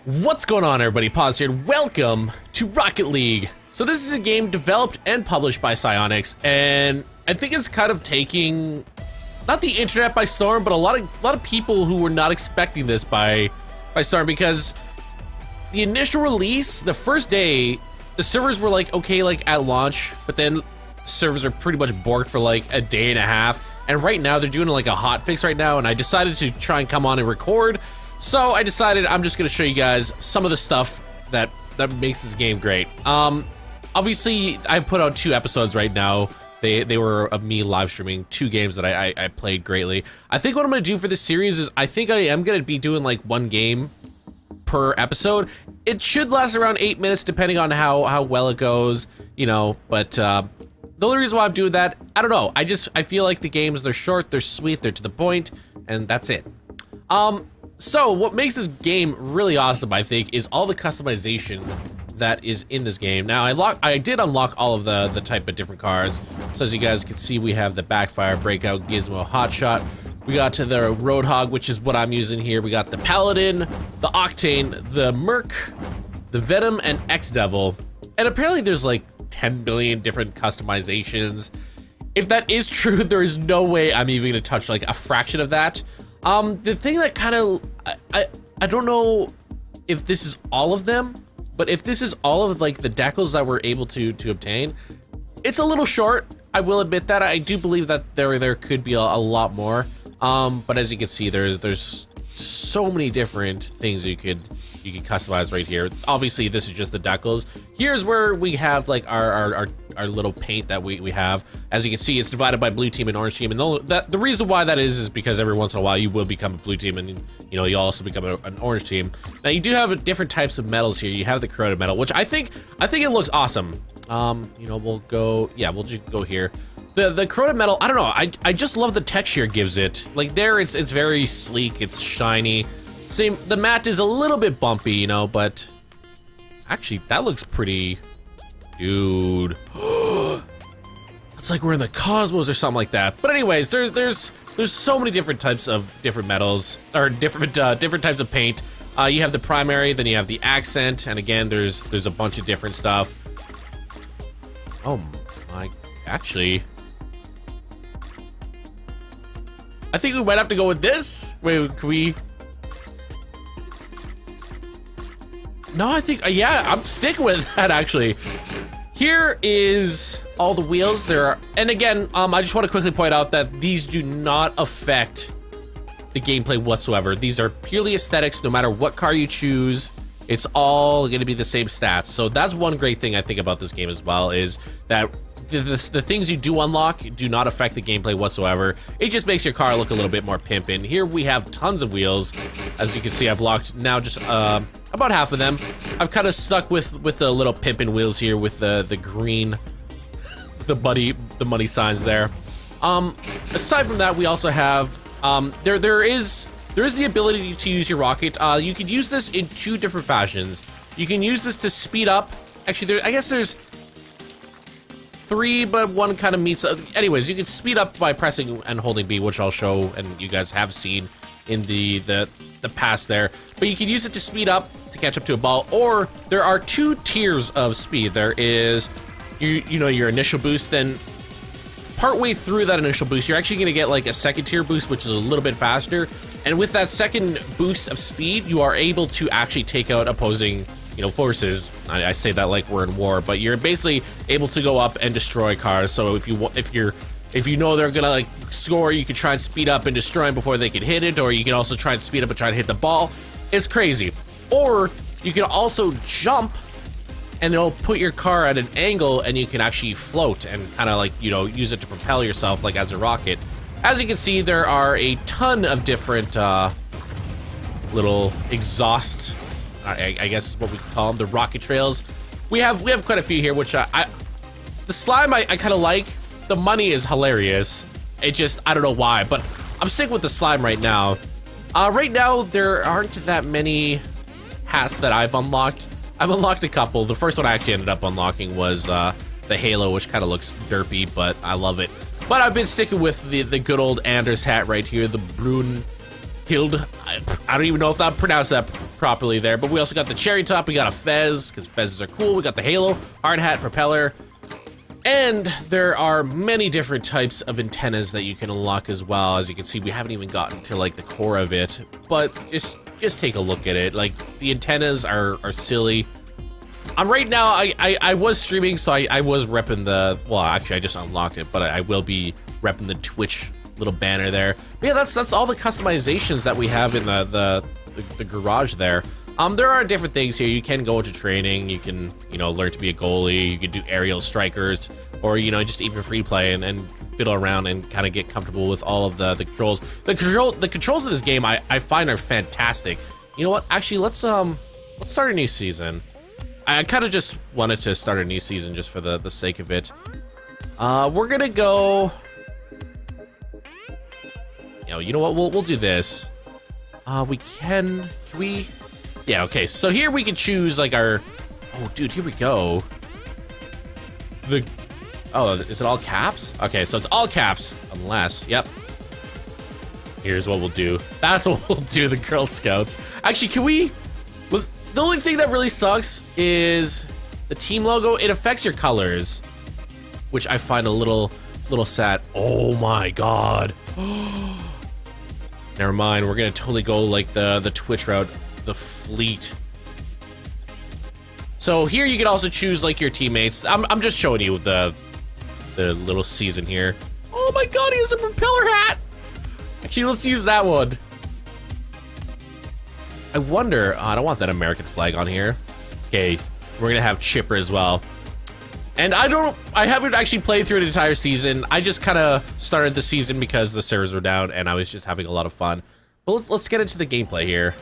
What's going on, everybody? Pause here and welcome to Rocket League. So this is a game developed and published by Psyonix, and I think it's kind of taking not the internet by storm, but a lot of people who were not expecting this by storm, because the initial release, the first day, the servers were like okay, like at launch, but then servers are pretty much borked for like a day and a half, and right now they're doing like a hot fix right now, and I decided to try and come on and record. So I decided I'm just gonna show you guys some of the stuff that makes this game great. Obviously I've put out 2 episodes right now. They were of me live streaming 2 games that I played greatly. I think what I'm gonna do for this series is I think I am gonna be doing like 1 game per episode. It should last around 8 minutes depending on how well it goes, you know, but the only reason why I'm doing that, I don't know. I feel like the games, they're short, they're sweet, they're to the point, and that's it. So what makes this game really awesome, I think, is all the customization that is in this game. Now, I did unlock all of the type of different cars. So as you guys can see, we have the Backfire, Breakout, Gizmo, Hotshot. We got to the Roadhog, which is what I'm using here. We got the Paladin, the Octane, the Merc, the Venom, and X-Devil. And apparently there's like 10 billion different customizations. If that is true, there is no way I'm even gonna touch like a fraction of that. The thing that kind of, I don't know if this is all of them, but if this is all of like the decals that we're able to obtain, it's a little short. I will admit that. I do believe that there could be a lot more. But as you can see, there's so many different things you can customize right here. Obviously, this is just the decals. Here's where we have like our little paint that we have. As you can see, it's divided by blue team and orange team, and the reason why that is because every once in a while you will become a blue team, and you know you also become an orange team. Now you do have different types of metals here. You have the corroded metal, which I think it looks awesome. You know, we'll just go here. The corroded metal, I don't know, I just love the texture it gives it. Like there, it's very sleek, it's shiny. Same, the matte is a little bit bumpy, you know, but actually that looks pretty, dude. It's like we're in the cosmos or something like that. But anyways, there's so many different types of different metals, or different types of paint. You have the primary, then you have the accent, and again, there's a bunch of different stuff. Oh my, actually, I think we might have to go with this. Wait, can we? No, I think, yeah, I'm sticking with that actually. Here is all the wheels. And again, I just want to quickly point out that these do not affect the gameplay whatsoever. These are purely aesthetics. No matter what car you choose, it's all going to be the same stats. So that's one great thing I think about this game as well, is that the things you do unlock do not affect the gameplay whatsoever. It just makes your car look a little bit more pimpin'. Here we have tons of wheels. As you can see, I've locked now just about half of them. I've kind of stuck with the little pimpin' wheels here with the green, the money signs there. Aside from that, we also have there is the ability to use your rocket. You can use this in 2 different fashions. You can use this to speed up. Actually, I guess there's 3, but one kind of meets. Anyways, you can speed up by pressing and holding B, which I'll show, and you guys have seen in the past there. But you can use it to speed up, to catch up to a ball, or there are 2 tiers of speed. There is, you know, your initial boost, then partway through that initial boost, you're actually gonna get like a 2nd tier boost, which is a little bit faster. And with that 2nd boost of speed, you are able to actually take out opposing, you know, forces. I say that like we're in war, but you're basically able to go up and destroy cars. So if you know they're gonna like score, you can try and speed up and destroy them before they can hit it, or you can also try and speed up and try to hit the ball. It's crazy. Or you can also jump, and it'll put your car at an angle, and you can actually float and kind of like, you know, use it to propel yourself like as a rocket. As you can see, there are a ton of different little exhaust, I guess is what we call them, the rocket trails. We have quite a few here, which the slime I kind of like. The money is hilarious. It just, I don't know why, but I'm sticking with the slime right now. Right now, there aren't that many hats that I've unlocked. I've unlocked a couple. The first one I actually ended up unlocking was the Halo, which kind of looks derpy, but I love it. But I've been sticking with the good old Anders hat right here, the Brun Hild. I don't even know if I pronounced that properly there, but we also got the cherry top. We got a fez, because fezzes are cool. We got the halo, hard hat, propeller. And there are many different types of antennas that you can unlock as well. As you can see, we haven't even gotten to like the core of it, but just take a look at it. Like, the antennas are silly. Right now, I was streaming, so I was repping the, well, actually I just unlocked it, but I will be repping the Twitch little banner there. But yeah, that's all the customizations that we have in the garage there. There are different things here. You can go into training, you can, you know, learn to be a goalie, you can do aerial strikers, or, you know, just even free play and fiddle around and kind of get comfortable with all of the controls. The controls of this game I find are fantastic. You know what? Actually, let's start a new season. I kind of just wanted to start a new season just for the sake of it. We're gonna go. You know what? We'll do this. Can we? Yeah. Okay. So here we can choose like our. Oh, dude, here we go. Oh, is it all caps? Okay, so it's all caps unless. Yep. Here's what we'll do. That's what we'll do. The Girl Scouts. Actually, can we? The only thing that really sucks is the team logo. It affects your colors, which I find a little sad. Oh my god. Never mind. We're gonna totally go like the Twitch route, the fleet. So here you can also choose like your teammates. I'm just showing you the little season here. Oh my god, he has a propeller hat. Actually, let's use that one. I wonder, I don't want that American flag on here. Okay, we're gonna have Chipper as well. And I haven't actually played through an entire season. I just kind of started the season because the servers were down and I was just having a lot of fun. But let's get into the gameplay here.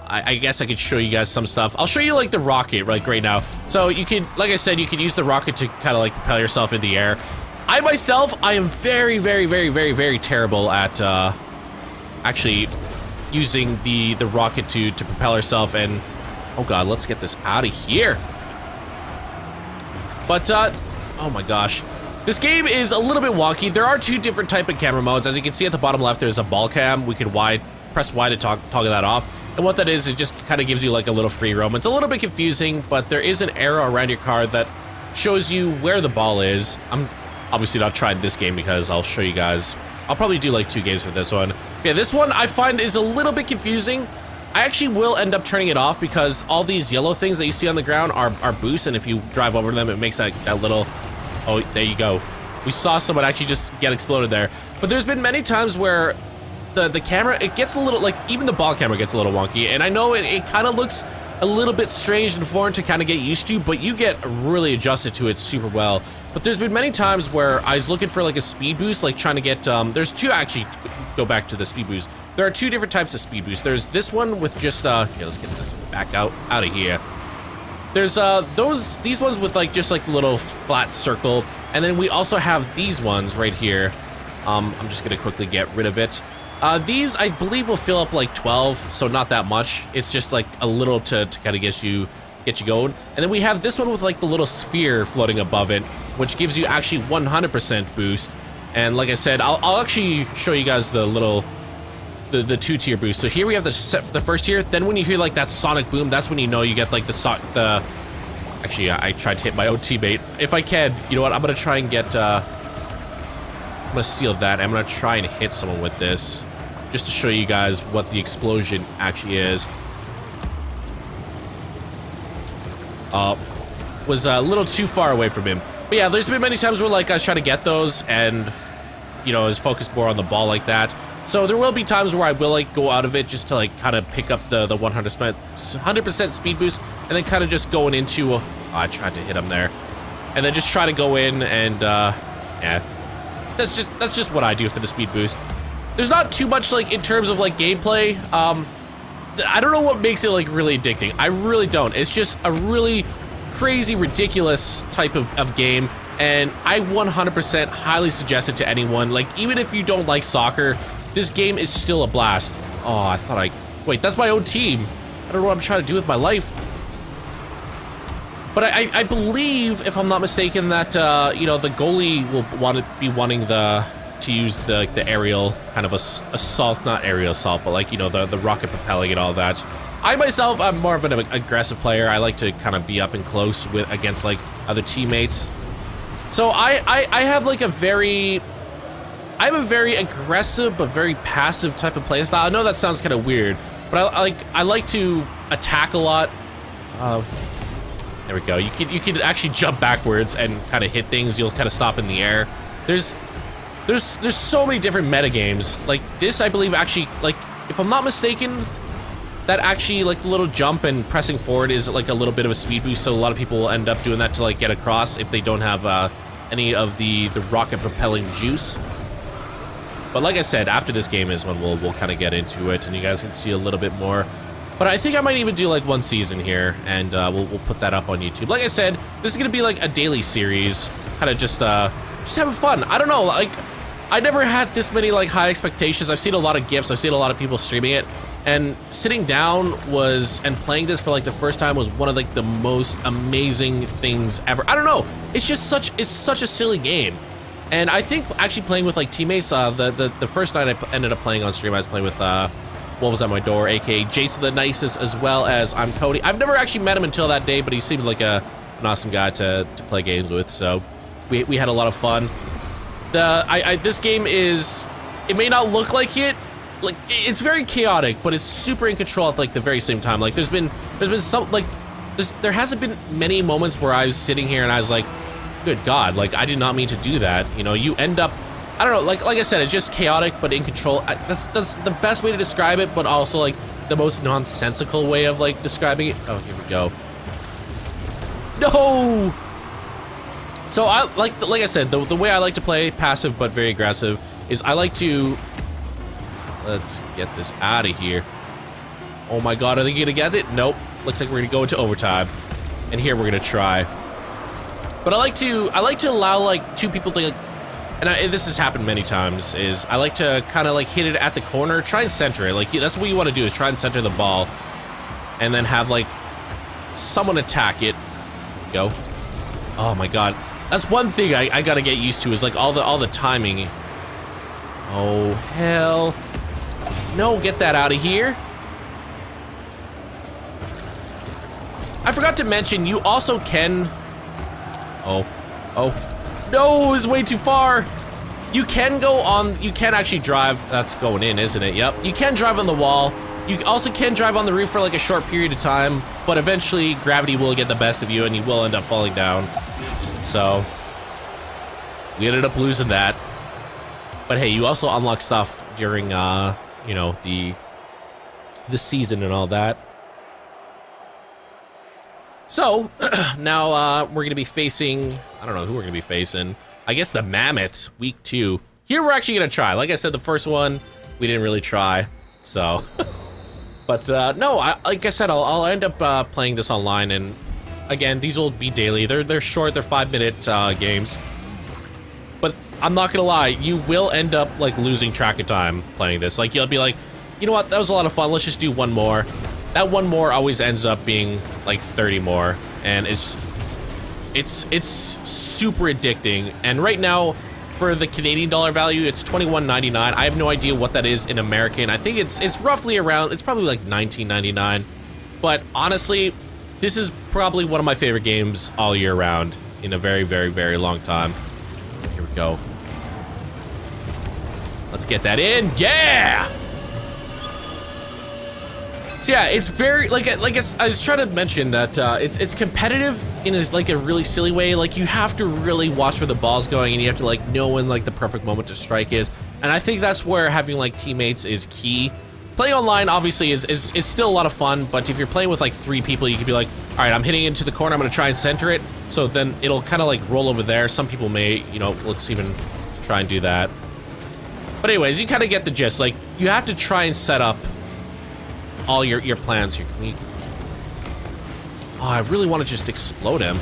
I guess I could show you guys some stuff. I'll show you like the rocket right now. So you can, like I said, you can use the rocket to kind of like propel yourself in the air. I am very terrible at actually using the rocket to propel herself. And oh god, let's get this out of here. But oh my gosh, this game is a little bit wonky. There are two different type of camera modes. As you can see at the bottom left, there's a ball cam. We could press Y to toggle that off. And what that is, it just kind of gives you like a little free roam. It's a little bit confusing, but there is an arrow around your car that shows you where the ball is. I'm obviously not trying this game because I'll show you guys. I'll probably do like 2 games for this one. Yeah, this one I find is a little bit confusing. I actually will end up turning it off because all these yellow things that you see on the ground are boosts, and if you drive over them, it makes that little... Oh, there you go. We saw someone actually just get exploded there. But there's been many times where the camera, it gets a little, like, even the ball camera gets a little wonky, and I know it kind of looks a little bit strange and foreign to kind of get used to, but you get really adjusted to it super well. But there's been many times where I was looking for like a speed boost, like trying to get, there's two actually, go back to the speed boost. There are 2 different types of speed boost. There's this one with just, yeah, let's get this back out of here. There's these ones with like just like little flat circle, and then we also have these ones right here. I'm just gonna quickly get rid of it. These I believe will fill up like 12, so not that much. It's just like a little to kind of get you going. And then we have this one with like the little sphere floating above it, which gives you actually 100% boost. And like I said, I'll actually show you guys the little the 2-tier boost. So here we have the first tier. Then when you hear like that sonic boom, that's when you know you get like the actually I tried to hit my own teammate. If I can, you know what? I'm gonna try and get I'm gonna steal that. I'm gonna try and hit someone with this, just to show you guys what the explosion actually is. Was a little too far away from him. But yeah, there's been many times where like I was trying to get those and, you know, I was focused more on the ball like that. So there will be times where I will like go out of it just to like kind of pick up the 100% speed boost, and then kind of just going into, oh, I tried to hit him there. And then just try to go in and, yeah. That's just what I do for the speed boost. There's not too much like in terms of like gameplay. I don't know what makes it like really addicting. I really don't. It's just a really crazy, ridiculous type of game, and I 100% highly suggest it to anyone. Like, even if you don't like soccer, this game is still a blast. Oh, I thought wait, that's my own team. I don't know what I'm trying to do with my life. But I believe, if I'm not mistaken, that, you know, the goalie will be wanting the to use the aerial kind of assault, not aerial assault, but like, you know, the rocket propelling and all that. I myself, I'm more of an aggressive player. I like to kind of be up and close against like other teammates. So I have like a very aggressive but very passive type of play style. I know that sounds kind of weird, but I like to attack a lot. There we go. You can actually jump backwards and kind of hit things. You'll kind of stop in the air. There's so many different meta games. Like this, I believe actually, like if I'm not mistaken, that actually like the little jump and pressing forward is like a little bit of a speed boost. So a lot of people will end up doing that to like get across if they don't have any of the rocket propelling juice. But like I said, after this game is when we'll kind of get into it, and you guys can see a little bit more. But I think I might even do like one season here, and we'll put that up on YouTube. Like I said, this is gonna be like a daily series, kind of just having fun. I don't know, like I never had this many like high expectations. I've seen a lot of GIFs, I've seen a lot of people streaming it, and sitting down and playing this for like the first time was one of like the most amazing things ever. I don't know, it's such a silly game. And I think actually playing with like teammates, the first night I ended up playing on stream, I was playing with Wolves at My Door, aka Jason the Nicest, as well as I'm Cody. I've never actually met him until that day, but he seemed like an awesome guy to play games with, so we had a lot of fun. This game is, it may not look like it, like it's very chaotic, but it's super in control at like the very same time. Like there's been some like there hasn't been many moments where I was sitting here and I was like, good God, like I did not mean to do that. You know, you end up, I don't know, like I said, it's just chaotic but in control. That's the best way to describe it, but also like the most nonsensical way of like describing it. Oh, here we go. No. So I like I said, the way I like to play, passive but very aggressive, is I like to, let's get this out of here. Oh my God, are they gonna get it? Nope. Looks like we're gonna go into overtime, and here we're gonna try. But I like to allow like two people to like, and this has happened many times, is I like to kind of like hit it at the corner, try and center it. Like that's what you want to do, is try and center the ball, and then have like someone attack it. Go. Oh my God, that's one thing I gotta get used to, is like all the timing. Oh hell, no! Get that out of here. I forgot to mention, you also can. Oh, no, it's way too far. You can go on, you can actually drive, that's going in, isn't it? Yep, you can drive on the wall. You also can drive on the roof for like a short period of time, but eventually gravity will get the best of you and you will end up falling down. So, we ended up losing that. But hey, you also unlock stuff during, you know, the season and all that. So, now, we're gonna be facing, I don't know who we're gonna be facing. I guess the Mammoths, week 2. Here we're actually gonna try. Like I said, the first one, we didn't really try, so. But, no, like I said, I'll end up, playing this online, and again, these will be daily. They're short, they're 5-minute, games. But I'm not gonna lie, you will end up, like, losing track of time playing this. Like, you'll be like, you know what, that was a lot of fun, let's just do one more. That one more always ends up being like 30 more, and it's super addicting. And right now, for the Canadian dollar value, it's $21.99. I have no idea what that is in American. I think it's roughly around, it's probably like $19.99. But honestly, this is probably one of my favorite games all year round in a very, very, very long time. Here we go. Let's get that in. Yeah! So yeah, it's very, like I was trying to mention that it's competitive in like a really silly way. Like you have to really watch where the ball's going, and you have to like know when like the perfect moment to strike is. And I think that's where having like teammates is key. Playing online obviously is still a lot of fun, but if you're playing with like 3 people, you can be like, all right, I'm hitting into the corner, I'm gonna try and center it. So then it'll kind of like roll over there. Some people may, you know, let's even try and do that. But anyways, you kind of get the gist. Like you have to try and set up all your plans here. Can we... Oh, I really want to just explode him.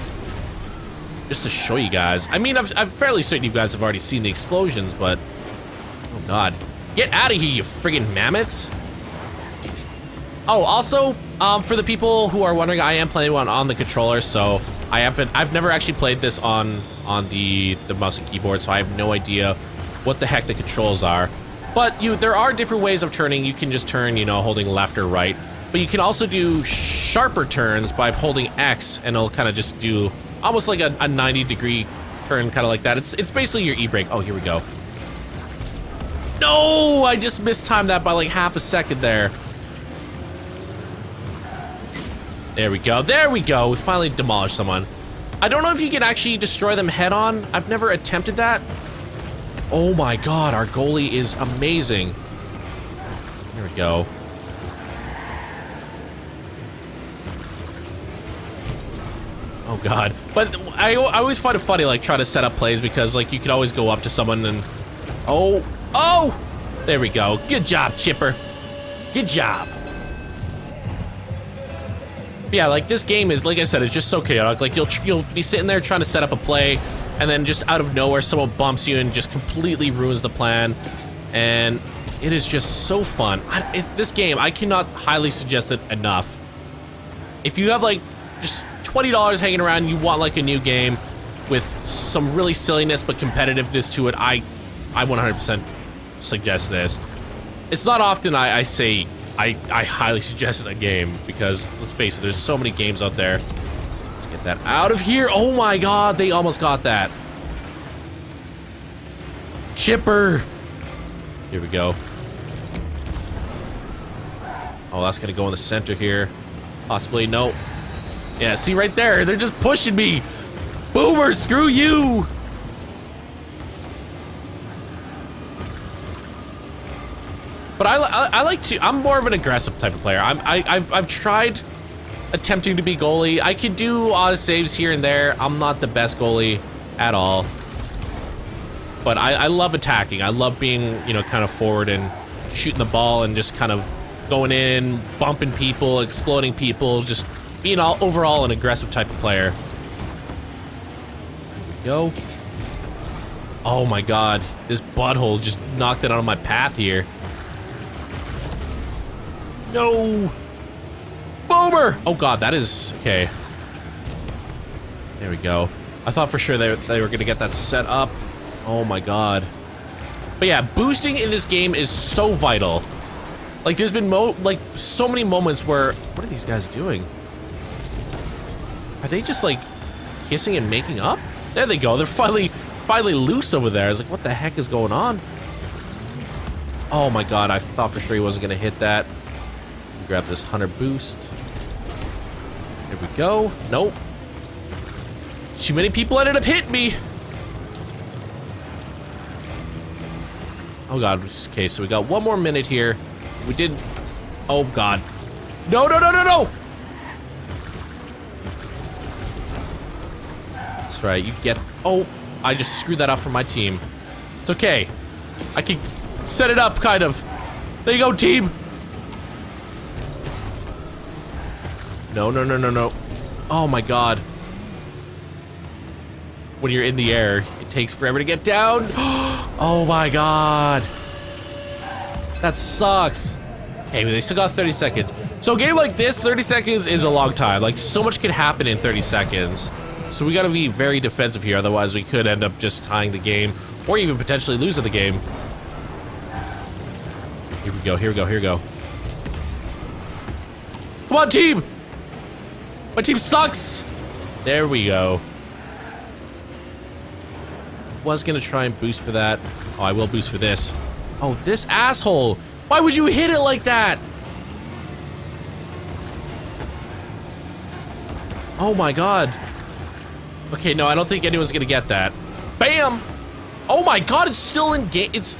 Just to show you guys. I mean, I'm fairly certain you guys have already seen the explosions, but... Oh, God. Get out of here, you friggin' mammoths. Oh, also, for the people who are wondering, I am playing one on the controller, so I've never actually played this on the mouse and keyboard, so I have no idea what the heck the controls are. But there are different ways of turning. You can just turn, you know, holding left or right. But you can also do sharper turns by holding X, and it'll kind of just do almost like a 90-degree turn, kind of like that. It's basically your e-brake. Oh, here we go. No, I just mistimed that by like half a second there. There we go. There we go. We finally demolished someone. I don't know if you can actually destroy them head on. I've never attempted that. Oh my god, our goalie is amazing. There we go. Oh god. But I always find it funny, like, trying to set up plays because, like, you can always go up to someone and... Oh! Oh! There we go. Good job, Chipper. Good job. Yeah, like, this game is, like I said, it's just so chaotic. Like, you'll be sitting there trying to set up a play, and then just out of nowhere, someone bumps you and just completely ruins the plan. And it is just so fun. This game, I cannot highly suggest it enough. If you have, like, just $20 hanging around, you want, like, a new game with some really silliness but competitiveness to it, I 100% suggest this. It's not often I say I highly suggest a game, because, let's face it, there's so many games out there. Let's get that out of here. Oh my god, they almost got that. Chipper. Here we go. Oh, that's gonna go in the center here. Possibly, no. Yeah, see right there, they're just pushing me. Boomer, screw you. But I like to, I'm more of an aggressive type of player. I've tried attempting to be goalie. I can do odd saves here and there. I'm not the best goalie at all. But I love attacking. I love being, you know, kind of forward and shooting the ball and just kind of going in, bumping people, exploding people, just being overall an aggressive type of player. Here we go. Oh my god, this butthole just knocked it out of my path here. No! Boomer! Oh god, that is... okay. There we go. I thought for sure they were gonna get that set up. Oh my god. But yeah, boosting in this game is so vital. Like, there's been so many moments where... what are these guys doing? Are they just, like, kissing and making up? There they go. They're finally loose over there. I was like, what the heck is going on? Oh my god, I thought for sure he wasn't gonna hit that. Grab this 100 boost. Here we go. Nope. Too many people ended up hitting me. Oh god. Okay, so we got one more minute here. We did... oh god. No, no, no, no, no! That's right, you get... oh, I just screwed that up for my team. It's okay. I can set it up, kind of. There you go, team. No, no, no, no, no. Oh my god. When you're in the air, it takes forever to get down. Oh my god. That sucks. Hey, they still got 30 seconds. So a game like this, 30 seconds is a long time. Like, so much could happen in 30 seconds. So we gotta be very defensive here, otherwise we could end up just tying the game, or even potentially losing the game. Here we go, here we go, here we go. Come on, team! My team sucks! There we go. Was gonna try and boost for that. Oh, I will boost for this. Oh, this asshole! Why would you hit it like that? Oh my god. Okay, no, I don't think anyone's gonna get that. Bam! Oh my god, it's still in game. It's...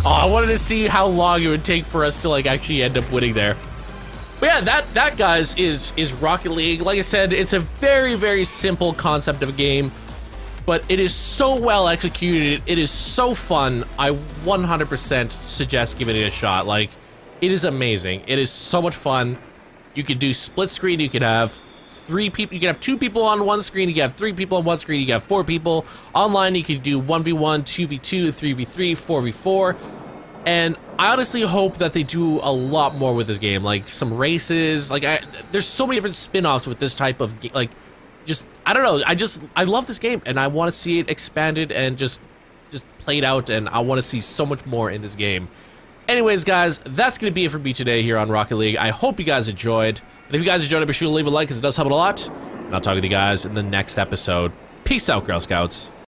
oh, I wanted to see how long it would take for us to, like, actually end up winning there. But yeah, that guys, is Rocket League. Like I said, it's a very, very simple concept of a game, but it is so well executed. It is so fun. I 100% suggest giving it a shot. Like, it is amazing. It is so much fun. You could do split screen. You could have 3 people. You could have 2 people on one screen. You could have 3 people on one screen. You could have 4 people. Online, you could do 1v1, 2v2, 3v3, 4v4. And I honestly hope that they do a lot more with this game, like some races. Like, there's so many different spin-offs with this type of like I don't know, I love this game, and I want to see it expanded and just played out, and I want to see so much more in this game. Anyways, guys, that's going to be it for me today here on Rocket League. I hope you guys enjoyed, and if you guys enjoyed it, be sure to leave a like, because it does help a lot, and I'll talk with you guys in the next episode. Peace out, Girl Scouts.